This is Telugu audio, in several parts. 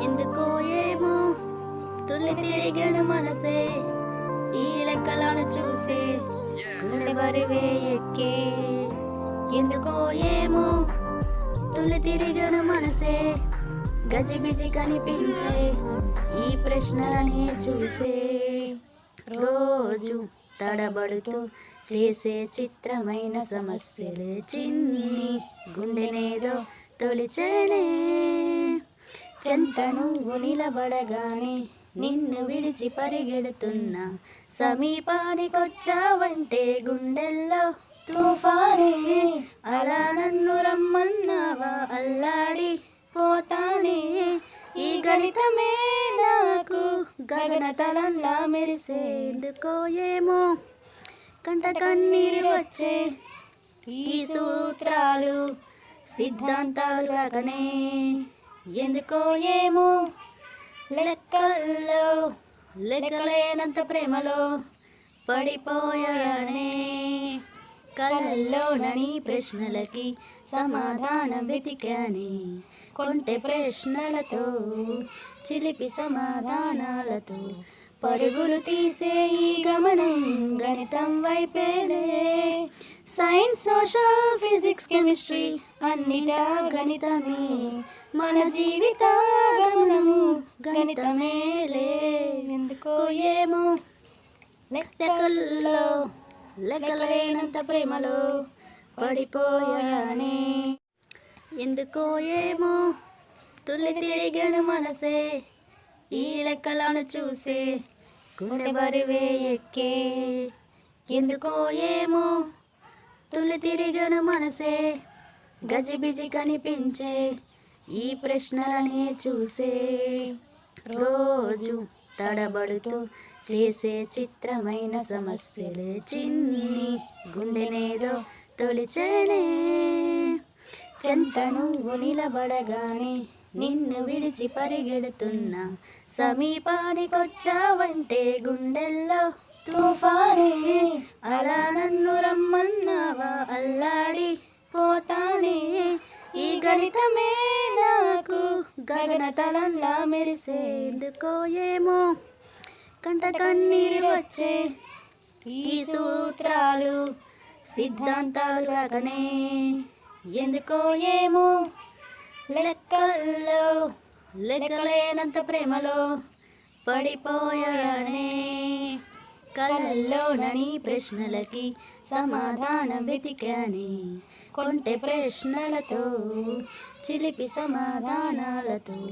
ఎందుకో ఏమో తుల్లి తిరిగను మనసే ఈ లెక్కలను చూసే గుండె బరువే ఎక్కే. ఎందుకో ఏమో తుల్లి తిరిగను మనసే గజిబిజి కనిపించే ఈ ప్రశ్నలనే చూసే. రోజు తడబడుతూ చేసే చిత్రమైన సమస్యలే చిన్ని గుండెనేదో తొలిచేనే. చెంతను నిలబడగానే నిన్ను విడిచి పరిగెడుతున్నా సమీపానికొచ్చావంటే గుండెల్లో తుఫానే. అలా నన్ను రమ్మన్నావా అల్లాడి పోతానే. ఈ గణితమే నాకు గగనతలంలా మెరిసే. ఎందుకో ఏమో కంట కన్నీరు వచ్చే ఈ సూత్రాలు సిద్ధాంతాలు రాకనే. ఎందుకో ఏమో లెక్కల్లో లెక్కలేనంత ప్రేమలో పడిపోయానే. కలల్లోనని ప్రశ్నలకి సమాధానం వెతికానే. కొంటె ప్రశ్నలతో చిలిపి సమాధానాలతో పరుగులు తీసే ఈ గమనం గణితం వైపేనే. సైన్స్ సోషల్ ఫిజిక్స్ కెమిస్ట్రీ అన్నిటా గణితమే. మన జీవిత గమనము గణితమేలే. ఎందుకో ఏమో లెక్కల్లో లెక్కలేనంత ప్రేమలో పడిపోయానే. ఎందుకో ఏమో తుల్లి తిరిగను మనసే ఈ లెక్కలను చూసే గుండె బరువే ఎక్కే. ఎందుకో ఏమో తుల్లి తిరిగను మనసే గజిబిజి కనిపించే ఈ ప్రశ్నలనే చూసే. రోజు తడబడుతూ చేసే చిత్రమైన సమస్యలే చిన్ని గుండెనేదో తొలిచేనే. చెంతను నిలబడగానే నిన్ను విడిచి పరిగెడుతున్నా సమీపానికొచ్చావంటే గుండెల్లో తుఫానే. అలా నన్ను రమ్మన్నావా అల్లాడి పోతానే. ఈ గణితమే నాకు గగనతలంలా మెరిసే. ఎందుకో ఏమో కంట కన్నీరు వచ్చే ఈ సూత్రాలు సిద్ధాంతాలు రాకనే. ఎందుకో ఏమో లెక్కల్లో లెక్కలేనంత ప్రేమలో పడిపోయానే. కలల్లోనని ప్రశ్నలకి సమాధానం వెతికానే. కొంటె ప్రశ్నలతో చిలిపి సమాధానాలతో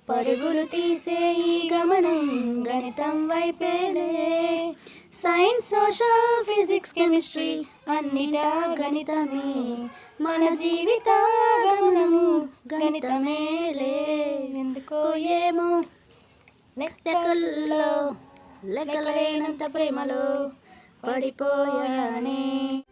పరుగులు తీసే ఈ గమనం గణితం వైపేనే. సైన్స్ సోషల్ ఫిజిక్స్ కెమిస్ట్రీ అన్నిటా గణితమే. మన జీవిత గమనము గణితమేలే. ఎందుకో ఏమో లెక్కల్లో లెక్కలేనంత ప్రేమలో పడిపోయానే.